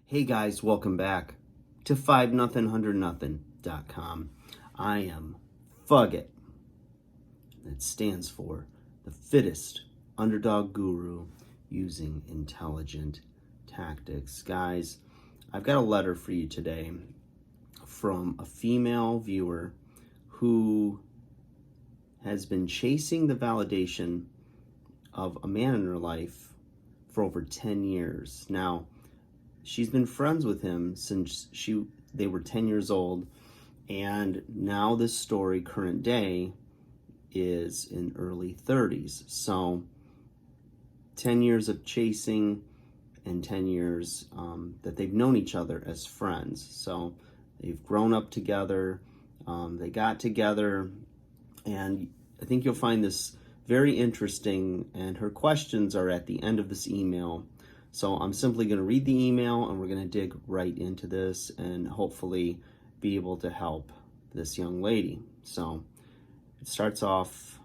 Hey guys, welcome back to 5nothing100nothing.com. I am Fugget. That stands for the fittest underdog guru using intelligent tactics. Guys, I've got a letter for you today from a female viewer who has been chasing the validation of a man in her life for over 10 years. Now, she's been friends with him since they were 10 years old, and now this story, current day, is in early 30s. So 10 years of chasing and 10 years that they've known each other as friends. So they've grown up together, they got together, and I think you'll find this very interesting, and her questions are at the end of this email. So I'm simply going to read the email and we're going to dig right into this and hopefully be able to help this young lady. So it starts off,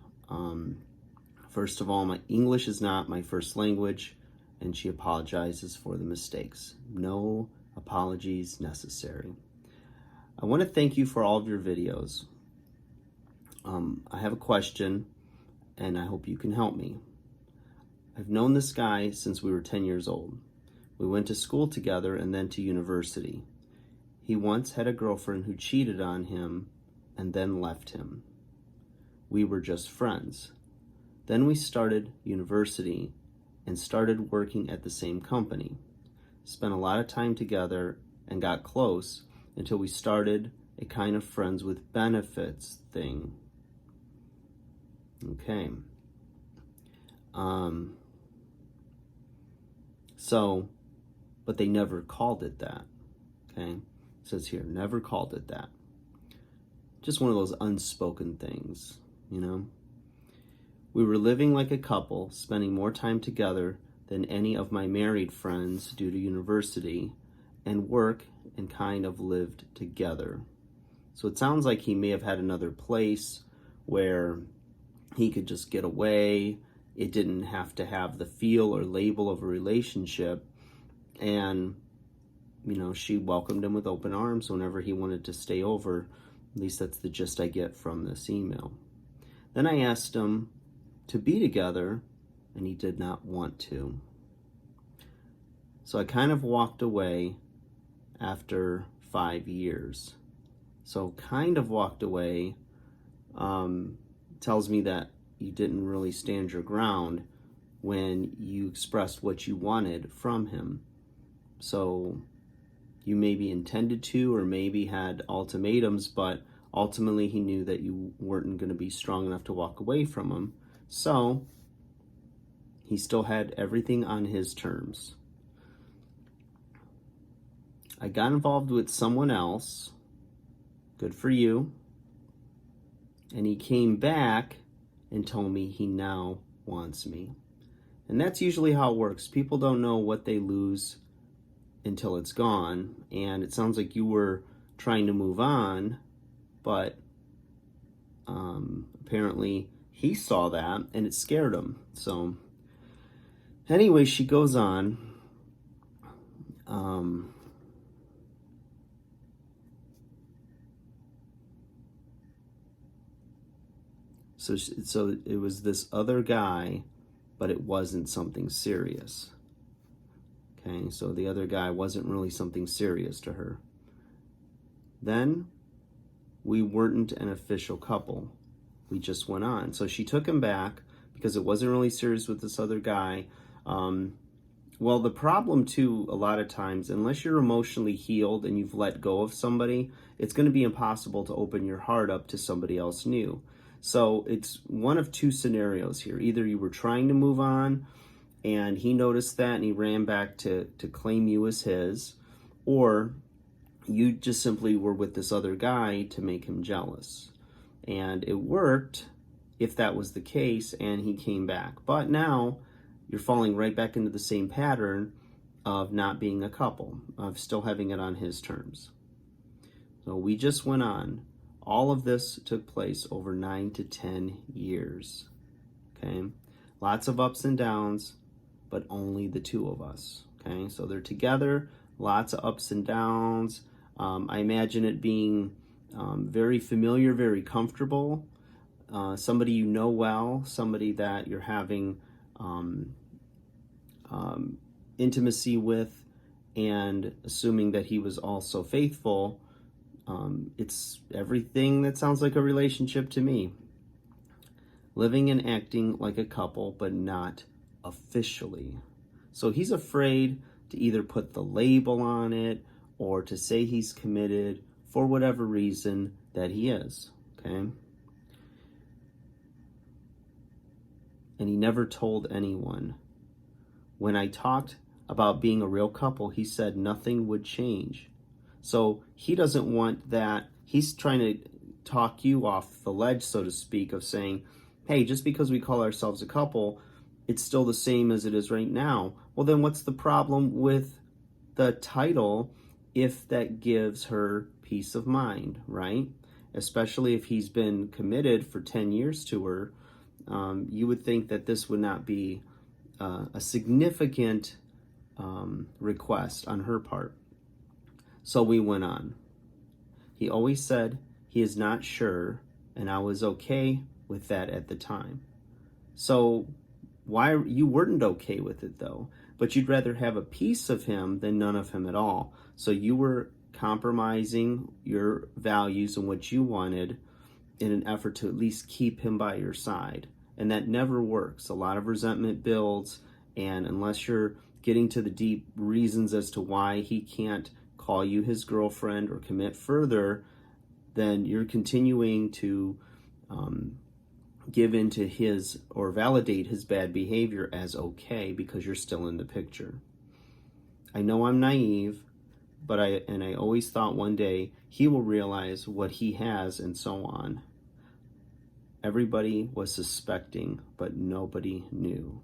first of all, my English is not my first language, and she apologizes for the mistakes. No apologies necessary. I want to thank you for all of your videos. I have a question and I hope you can help me. I've known this guy since we were 10 years old. We went to school together and then to university. He once had a girlfriend who cheated on him and then left him. We were just friends. Then we started university and started working at the same company. Spent a lot of time together and got close until we started a kind of friends with benefits thing. Okay. But they never called it that. Okay. It says here, never called it that. Just one of those unspoken things, you know. We were living like a couple, spending more time together than any of my married friends due to university and work, and kind of lived together. So it sounds like he may have had another place where he could just get away. It didn't have to have the feel or label of a relationship. And, you know, she welcomed him with open arms whenever he wanted to stay over. At least that's the gist I get from this email. Then I asked him to be together, and he did not want to. So I kind of walked away after 5 years. So kind of walked away tells me that you didn't really stand your ground when you expressed what you wanted from him. So you maybe intended to, or maybe had ultimatums, but ultimately he knew that you weren't going to be strong enough to walk away from him. So he still had everything on his terms. I got involved with someone else. Good for you. And he came back and told me he now wants me. And that's usually how it works. People don't know what they lose until it's gone. And it sounds like you were trying to move on, but apparently he saw that and it scared him. So anyway, she goes on. So it was this other guy, but it wasn't something serious. Okay, so the other guy wasn't really something serious to her. Then we weren't an official couple. We just went on. So she took him back because it wasn't really serious with this other guy. Well, the problem too, a lot of times, unless you're emotionally healed and you've let go of somebody, it's going to be impossible to open your heart up to somebody else new. So it's one of two scenarios here. Either you were trying to move on and he noticed that and he ran back to claim you as his, or you just simply were with this other guy to make him jealous. And it worked if that was the case and he came back. But now you're falling right back into the same pattern of not being a couple, of still having it on his terms. So we just went on. All of this took place over 9 to 10 years. Okay? Lots of ups and downs, but only the two of us. Okay? So they're together, lots of ups and downs. I imagine it being very familiar, very comfortable. Somebody you know well, somebody that you're having intimacy with, and assuming that he was also faithful. It's everything that sounds like a relationship to me. Living and acting like a couple, but not officially. So he's afraid to either put the label on it or to say he's committed for whatever reason that he is, okay? And he never told anyone. When I talked about being a real couple, he said nothing would change. So he doesn't want that. He's trying to talk you off the ledge, so to speak, of saying, hey, just because we call ourselves a couple, it's still the same as it is right now. Well, then what's the problem with the title if that gives her peace of mind, right? Especially if he's been committed for 10 years to her. You would think that this would not be a significant request on her part. So we went on. He always said he is not sure, and I was okay with that at the time. So why you weren't okay with it though, but you'd rather have a piece of him than none of him at all. So you were compromising your values and what you wanted in an effort to at least keep him by your side. And that never works. A lot of resentment builds, and unless you're getting to the deep reasons as to why he can't call you his girlfriend or commit further, then you're continuing to give into his or validate his bad behavior as okay because you're still in the picture. I know I'm naive, but I always thought one day he will realize what he has and so on. Everybody was suspecting, but nobody knew.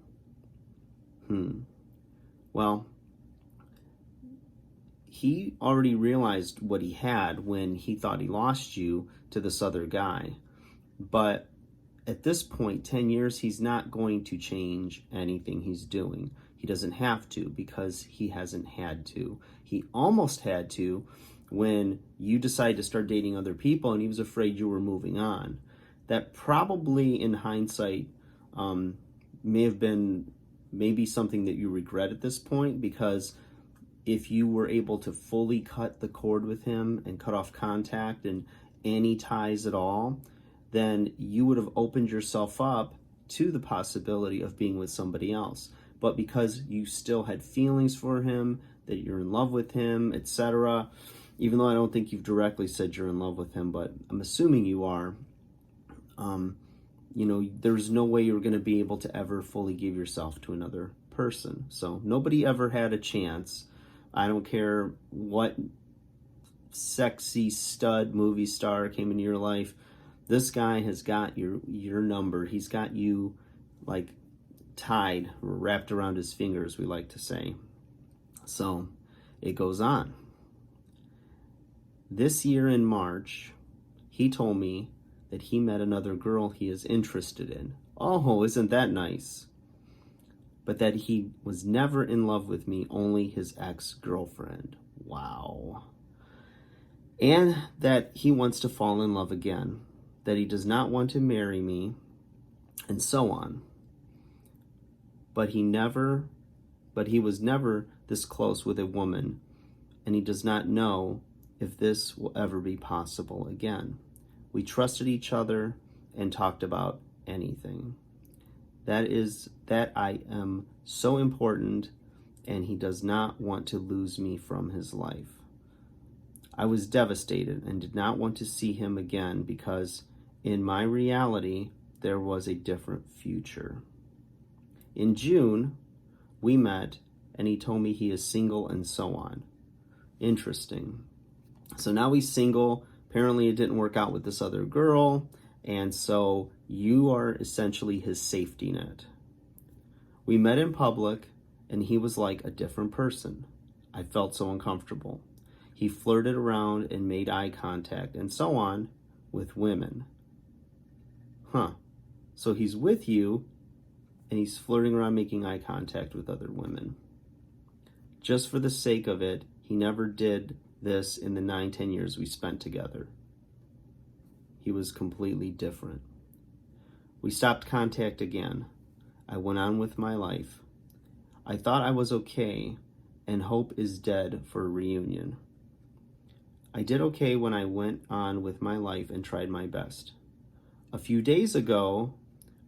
Well, he already realized what he had when he thought he lost you to this other guy. But at this point, 10 years, he's not going to change anything he's doing. He doesn't have to because he hasn't had to. He almost had to when you decided to start dating other people and he was afraid you were moving on. That probably in hindsight may have been maybe something that you regret at this point, because if you were able to fully cut the cord with him and cut off contact and any ties at all, then you would have opened yourself up to the possibility of being with somebody else. But because you still had feelings for him, that you're in love with him, etc., even though I don't think you've directly said you're in love with him, but I'm assuming you are, there's no way you're going to be able to ever fully give yourself to another person. So nobody ever had a chance. I don't care what sexy stud movie star came into your life. This guy has got your number. He's got you like tied, wrapped around his fingers, we like to say. So it goes on. This year in March, he told me that he met another girl he is interested in. Oh, isn't that nice? But that he was never in love with me, only his ex-girlfriend. Wow. And that he wants to fall in love again, that he does not want to marry me, and so on. But he was never this close with a woman, and he does not know if this will ever be possible again. We trusted each other and talked about anything. That I am so important, and he does not want to lose me from his life. I was devastated and did not want to see him again because in my reality, there was a different future. In June, we met, and he told me he is single and so on. Interesting. So now he's single. Apparently it didn't work out with this other girl, and so you are essentially his safety net. We met in public, and he was like a different person. I felt so uncomfortable. He flirted around and made eye contact and so on with women. So he's with you, and he's flirting around making eye contact with other women. Just for the sake of it, He never did this in the 9-10 years we spent together. He was completely different. We stopped contact again. I went on with my life. I thought I was okay, and hope is dead for a reunion. I did okay when I went on with my life and tried my best. A few days ago,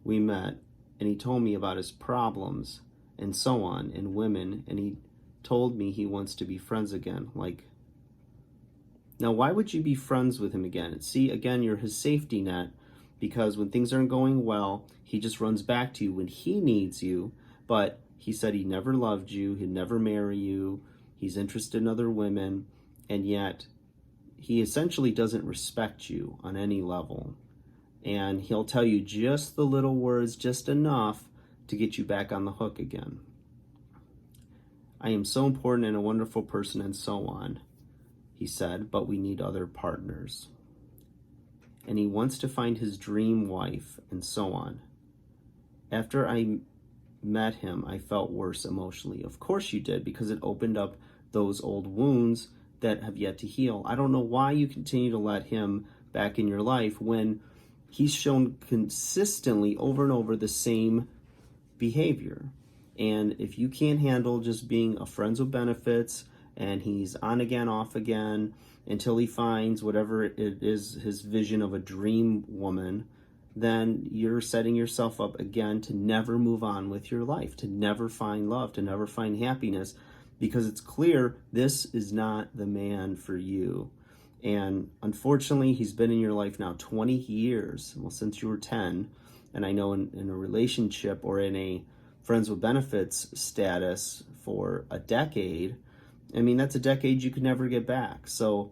we met, and he told me about his problems and so on, and women, and he told me he wants to be friends again. Now, why would you be friends with him again? See, again, you're his safety net, because when things aren't going well, he just runs back to you when he needs you. But he said he never loved you, he'd never marry you, he's interested in other women, and yet he essentially doesn't respect you on any level. And he'll tell you just the little words, just enough to get you back on the hook again. I am so important and a wonderful person and so on, he said, but we need other partners. And he wants to find his dream wife and so on. After I met him, I felt worse emotionally. Of course you did, because it opened up those old wounds that have yet to heal. I don't know why you continue to let him back in your life when he's shown consistently over and over the same behavior. And if you can't handle just being a friends with benefits and he's on again, off again until he finds whatever it is, his vision of a dream woman, then you're setting yourself up again to never move on with your life, to never find love, to never find happiness, because it's clear this is not the man for you. And unfortunately, he's been in your life now 20 years, well, since you were 10. And I know in a relationship or in a friends with benefits status for a decade, I mean, that's a decade you could never get back. So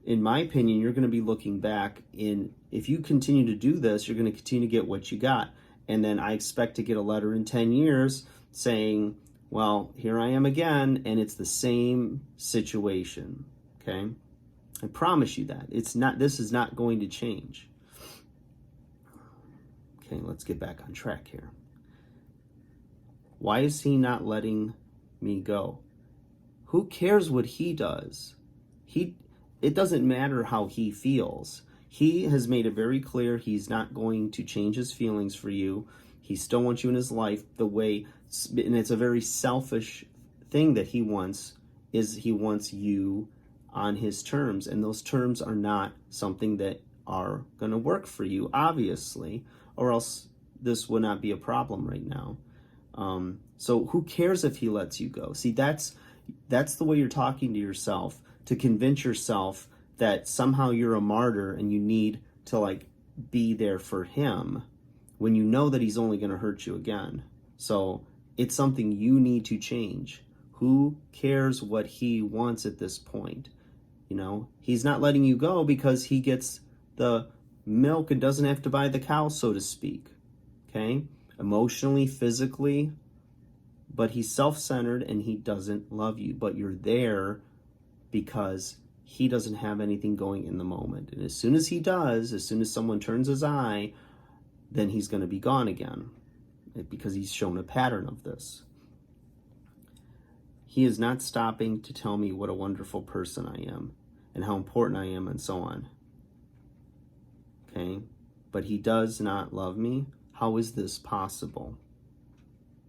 in my opinion, you're going to be looking back if you continue to do this, you're going to continue to get what you got. And then I expect to get a letter in 10 years saying, well, here I am again, and it's the same situation, okay? I promise you that. This is not going to change. Okay, let's get back on track here. Why is he not letting me go? Who cares what he does? It doesn't matter how he feels. He has made it very clear he's not going to change his feelings for you. He still wants you in his life and it's a very selfish thing that he wants, is he wants you on his terms. And those terms are not something that are going to work for you, obviously, or else this would not be a problem right now. So who cares if he lets you go? See, that's the way you're talking to yourself, to convince yourself that somehow you're a martyr and you need to be there for him when you know that he's only going to hurt you again. So it's something you need to change. Who cares what he wants at this point? You know, he's not letting you go because he gets the milk and doesn't have to buy the cow, so to speak. Okay? Emotionally, physically, but he's self-centered and he doesn't love you. But you're there because he doesn't have anything going in the moment. And as soon as he does, as soon as someone turns his eye, then he's going to be gone again, because he's shown a pattern of this. He is not stopping to tell me what a wonderful person I am and how important I am and so on. Okay? But he does not love me. How is this possible?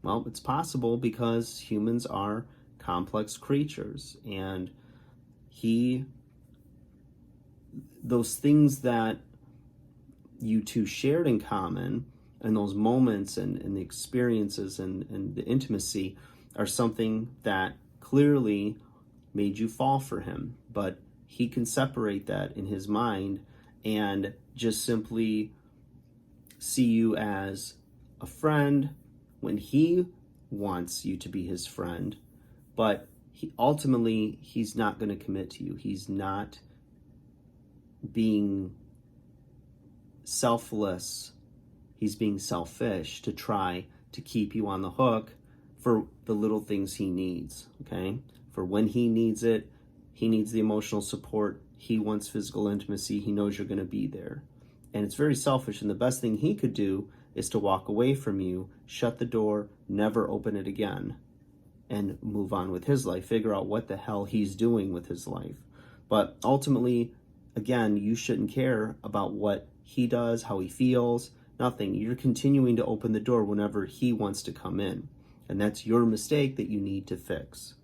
Well, it's possible because humans are complex creatures, and those things that you two shared in common, and those moments and the experiences and the intimacy are something that clearly made you fall for him. But he can separate that in his mind and just simply see you as a friend when he wants you to be his friend. But ultimately, he's not going to commit to you. He's not being selfless. He's being selfish to try to keep you on the hook for the little things he needs, okay? For when he needs it, he needs the emotional support. He wants physical intimacy. He knows you're going to be there. And it's very selfish, and the best thing he could do is to walk away from you, shut the door, never open it again. and move on with his life, figure out what the hell he's doing with his life. But ultimately, again, you shouldn't care about what he does, how he feels, nothing. You're continuing to open the door whenever he wants to come in. And that's your mistake that you need to fix.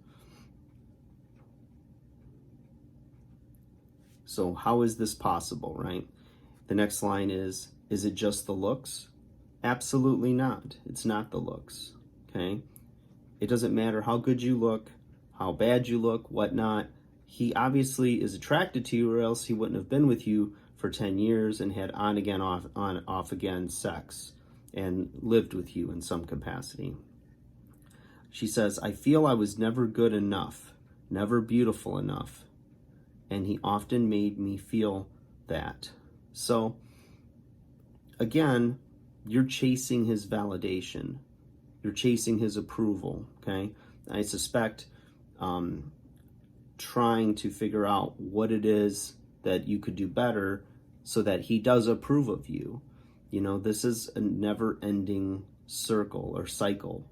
So how is this possible, right? The next line is it just the looks? Absolutely not. It's not the looks, okay? It doesn't matter how good you look, how bad you look, whatnot. He obviously is attracted to you, or else he wouldn't have been with you for 10 years and had on again, off again sex and lived with you in some capacity. She says, I feel I was never good enough, never beautiful enough, and he often made me feel that. So, again, you're chasing his validation. You're chasing his approval, okay? I suspect trying to figure out what it is that you could do better so that he does approve of you. You know, this is a never-ending circle or cycle.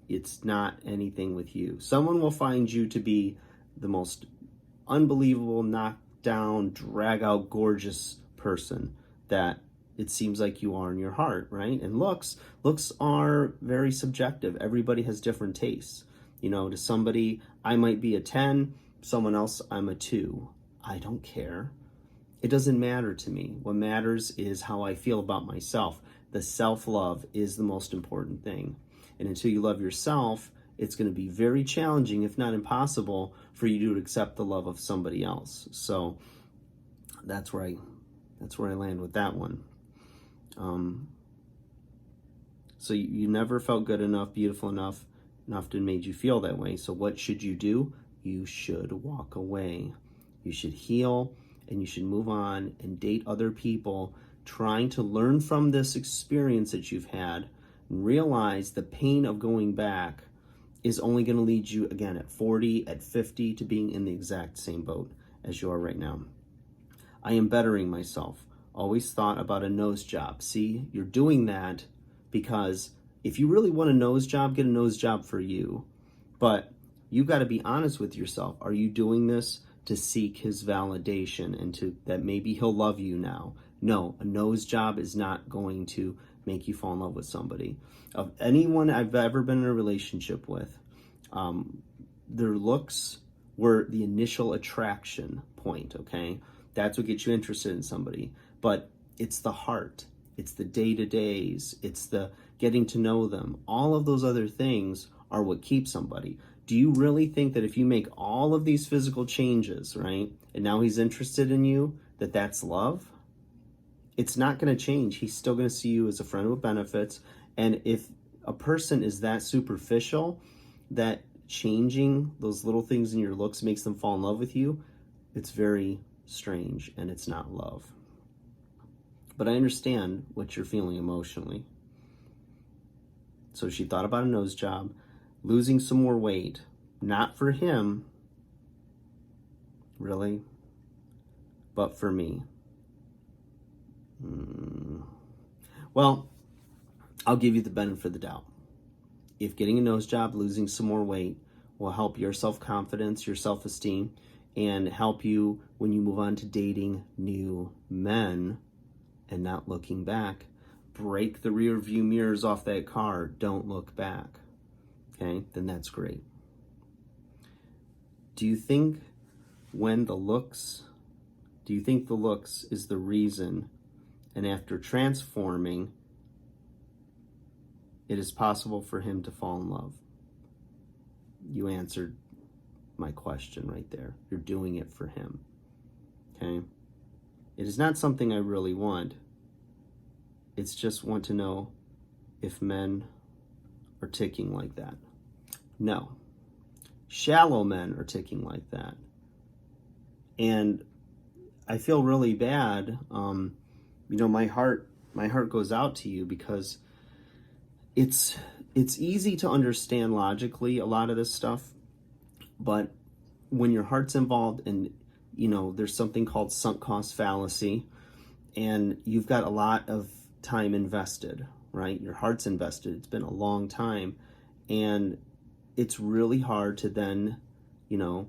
It's not anything with you. Someone will find you to be the most unbelievable, knockdown, drag-out, gorgeous person that it seems like you are in your heart, right? And looks are very subjective. Everybody has different tastes. You know, to somebody, I might be a 10, someone else, I'm a 2. I don't care. It doesn't matter to me. What matters is how I feel about myself. The self-love is the most important thing. And until you love yourself, it's going to be very challenging, if not impossible, for you to accept the love of somebody else. So that's where I land with that one. So you never felt good enough, beautiful enough, and often made you feel that way. So what should you do? You should walk away. You should heal, and you should move on and date other people, trying to learn from this experience that you've had and realize the pain of going back is only going to lead you, again, at 40, at 50, to being in the exact same boat as you are right now. I am bettering myself. Always thought about a nose job. See, you're doing that because if you really want a nose job, get a nose job for you. But you got to be honest with yourself. Are you doing this to seek his validation and to that maybe he'll love you now? No, a nose job is not going to make you fall in love with somebody. Of anyone I've ever been in a relationship with, their looks were the initial attraction point, okay? That's what gets you interested in somebody. But it's the heart, it's the day-to-days, it's the getting to know them. All of those other things are what keep somebody. Do you really think that if you make all of these physical changes, right, and now he's interested in you, that that's love? It's not going to change. He's still going to see you as a friend with benefits. And if a person is that superficial, that changing those little things in your looks makes them fall in love with you, it's very strange and it's not love. But I understand what you're feeling emotionally. So she thought about a nose job, losing some more weight, not for him, really, but for me. Well, I'll give you the benefit of the doubt. If getting a nose job, losing some more weight will help your self-confidence, your self-esteem, and help you when you move on to dating new men and not looking back, break the rear view mirrors off that car, don't look back, okay? Then that's great. Do you think the looks is the reason, and after transforming, it is possible for him to fall in love? You answered my question right there. You're doing it for him, okay? It is not something I really want. It's just want to know if men are ticking like that. No. Shallow men are ticking like that. And I feel really bad. My heart goes out to you because it's easy to understand logically a lot of this stuff, but when your heart's involved and there's something called sunk cost fallacy, and you've got a lot of time invested, right? Your heart's invested. It's been a long time, and it's really hard to then, you know,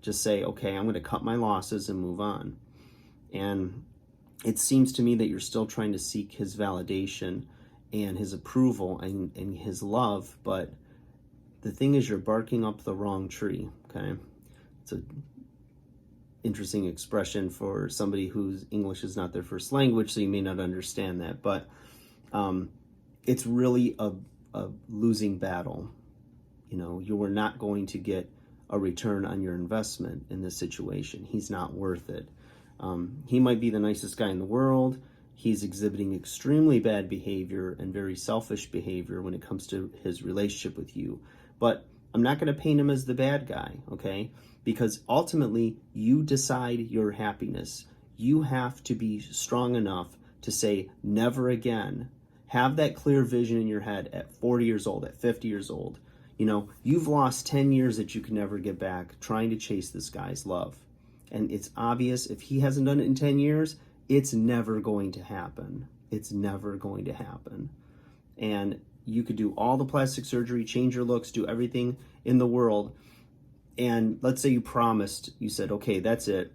just say, okay, I'm going to cut my losses and move on. And it seems to me that you're still trying to seek his validation and his approval and his love, but the thing is, you're barking up the wrong tree, okay? It's an interesting expression for somebody whose English is not their first language, so you may not understand that, but it's really a losing battle. You know, you are not going to get a return on your investment in this situation. He's not worth it. He might be the nicest guy in the world. He's exhibiting extremely bad behavior and very selfish behavior when it comes to his relationship with you. But I'm not going to paint him as the bad guy, okay? Because ultimately, you decide your happiness. You have to be strong enough to say, never again. Have that clear vision in your head at 40 years old, at 50 years old. You know, you've lost 10 years that you can never get back trying to chase this guy's love. And it's obvious if he hasn't done it in 10 years, it's never going to happen. It's never going to happen. And you could do all the plastic surgery, change your looks, do everything in the world. And let's say you promised, you said, okay, that's it.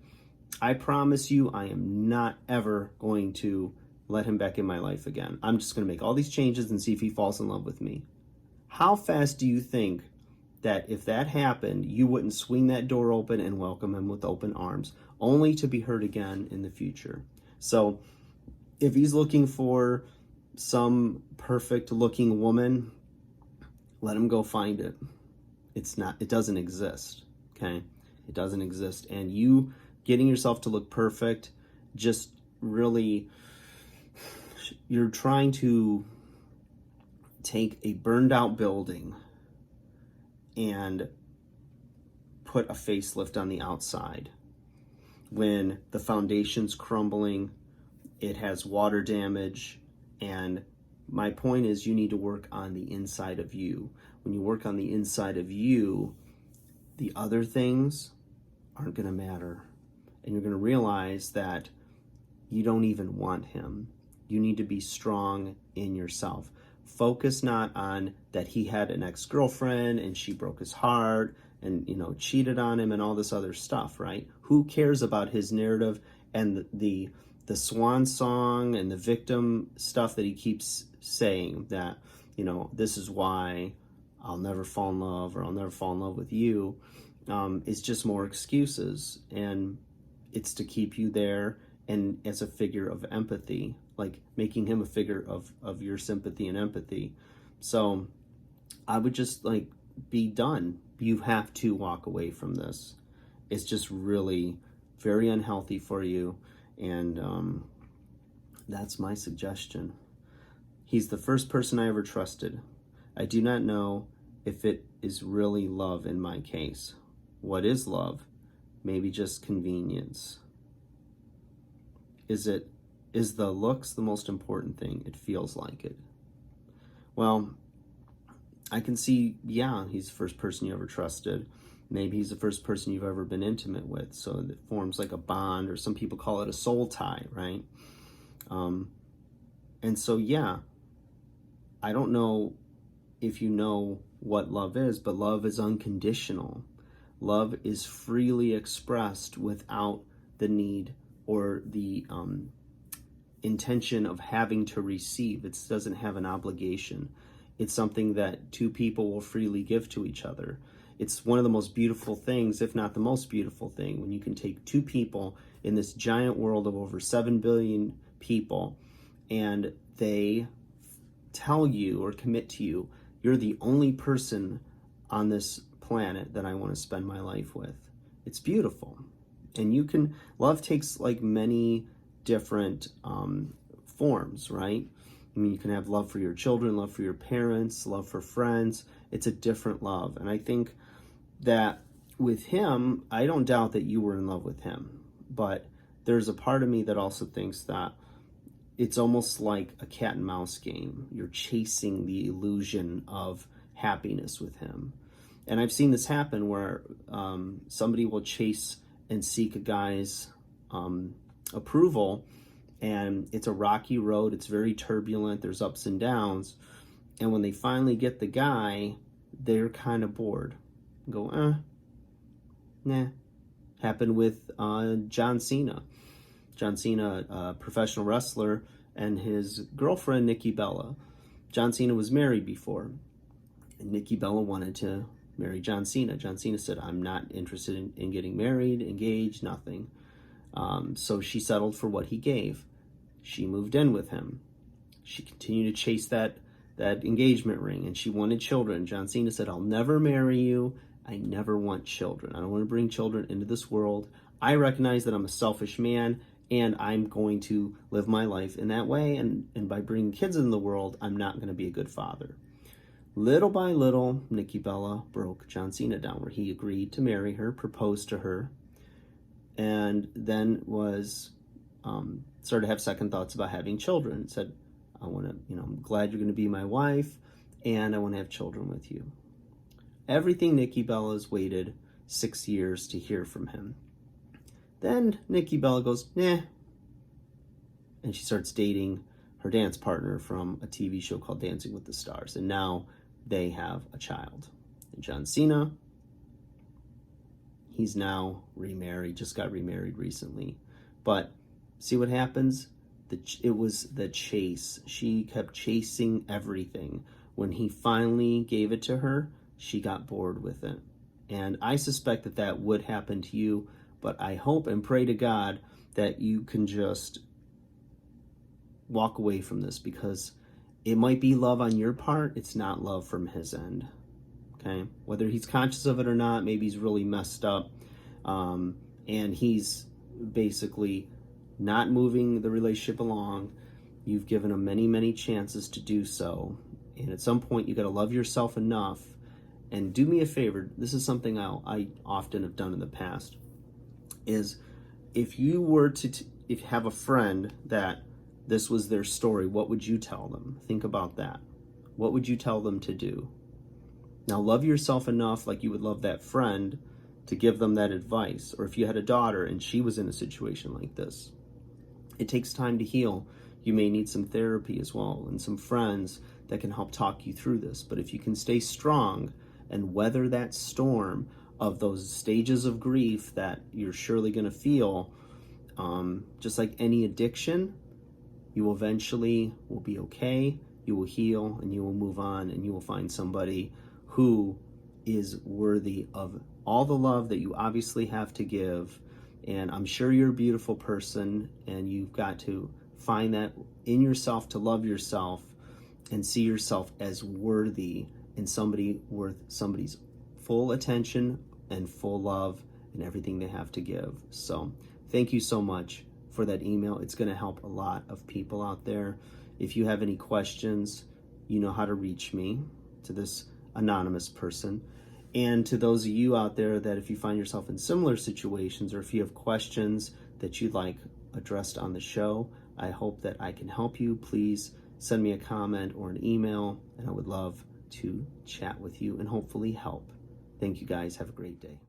I promise you I am not ever going to let him back in my life again. I'm just going to make all these changes and see if he falls in love with me. How fast do you think that if that happened, you wouldn't swing that door open and welcome him with open arms, only to be hurt again in the future? So if he's looking for some perfect looking woman, let him go find it. It doesn't exist, okay? It doesn't exist. And you getting yourself to look perfect, just really, you're trying to take a burned out building and put a facelift on the outside. When the foundation's crumbling, it has water damage, and my point is you need to work on the inside of you. When you work on the inside of you, the other things aren't going to matter. And you're going to realize that you don't even want him. You need to be strong in yourself. Focus not on that he had an ex-girlfriend and she broke his heart and, you know, cheated on him and all this other stuff, right? Who cares about his narrative and the swan song and the victim stuff that he keeps saying that, you know, this is why I'll never fall in love or I'll never fall in love with you. It's just more excuses, and it's to keep you there and as a figure of empathy, like making him a figure of your sympathy and empathy. So I would just like be done. You have to walk away from this. It's just really very unhealthy for you. And that's my suggestion. He's the first person I ever trusted. I do not know if it is really love in my case. What is love? Maybe just convenience. Is the looks the most important thing? It feels like it. Well, I can see, yeah, he's the first person you ever trusted. Maybe he's the first person you've ever been intimate with, so it forms like a bond, or some people call it a soul tie, right? And so, yeah, I don't know if you know what love is, but love is unconditional. Love is freely expressed without the need or the intention of having to receive. It doesn't have an obligation. It's something that two people will freely give to each other. It's one of the most beautiful things, if not the most beautiful thing, when you can take two people in this giant world of over 7 billion people and they tell you or commit to you, you're the only person on this planet that I want to spend my life with. It's beautiful. And love takes like many different forms, right? I mean, you can have love for your children, love for your parents, love for friends. It's a different love. And I think that with him, I don't doubt that you were in love with him, but there's a part of me that also thinks that it's almost like a cat and mouse game. You're chasing the illusion of happiness with him. And I've seen this happen where somebody will chase and seek a guy's approval, and it's a rocky road. It's very turbulent. There's ups and downs. And when they finally get the guy, they're kind of bored. Go, nah. Happened with John Cena. John Cena, a professional wrestler, and his girlfriend, Nikki Bella. John Cena was married before, and Nikki Bella wanted to marry John Cena. John Cena said, I'm not interested in getting married, engaged, nothing. So she settled for what he gave. She moved in with him. She continued to chase that engagement ring, and she wanted children. John Cena said, I'll never marry you. I never want children. I don't want to bring children into this world. I recognize that I'm a selfish man, and I'm going to live my life in that way. And by bringing kids in the world, I'm not going to be a good father. Little by little, Nikki Bella broke John Cena down, where he agreed to marry her, proposed to her, and then started to have second thoughts about having children. Said, I want to, I'm glad you're going to be my wife, and I want to have children with you. Everything Nikki Bella's waited 6 years to hear from him. Then Nikki Bella goes, nah. And she starts dating her dance partner from a TV show called Dancing with the Stars. And now they have a child. And John Cena, he's now remarried, just got remarried recently. But see what happens? It was the chase. She kept chasing everything. When he finally gave it to her, she got bored with it. And I suspect that would happen to you, but I hope and pray to God that you can just walk away from this, because it might be love on your part. It's not love from his end. Okay? Whether he's conscious of it or not, maybe he's really messed up. And he's basically not moving the relationship along. You've given him many, many chances to do so. And at some point, you got to love yourself enough. And do me a favor, this is something I often have done in the past, is if you were to if you have a friend that this was their story, what would you tell them? Think about that. What would you tell them to do? Now, love yourself enough, like you would love that friend, to give them that advice. Or if you had a daughter and she was in a situation like this, it takes time to heal. You may need some therapy as well, and some friends that can help talk you through this. But if you can stay strong and weather that storm of those stages of grief that you're surely going to feel, just like any addiction, you eventually will be okay, you will heal, and you will move on, and you will find somebody who is worthy of all the love that you obviously have to give. And I'm sure you're a beautiful person, and you've got to find that in yourself to love yourself and see yourself as worthy, and somebody worth somebody's full attention and full love and everything they have to give. So thank you so much for that email. It's going to help a lot of people out there. If you have any questions, you know how to reach me, to this anonymous person. And to those of you out there that if you find yourself in similar situations, or if you have questions that you'd like addressed on the show, I hope that I can help you. Please send me a comment or an email, and I would love to chat with you and hopefully help. Thank you guys. Have a great day.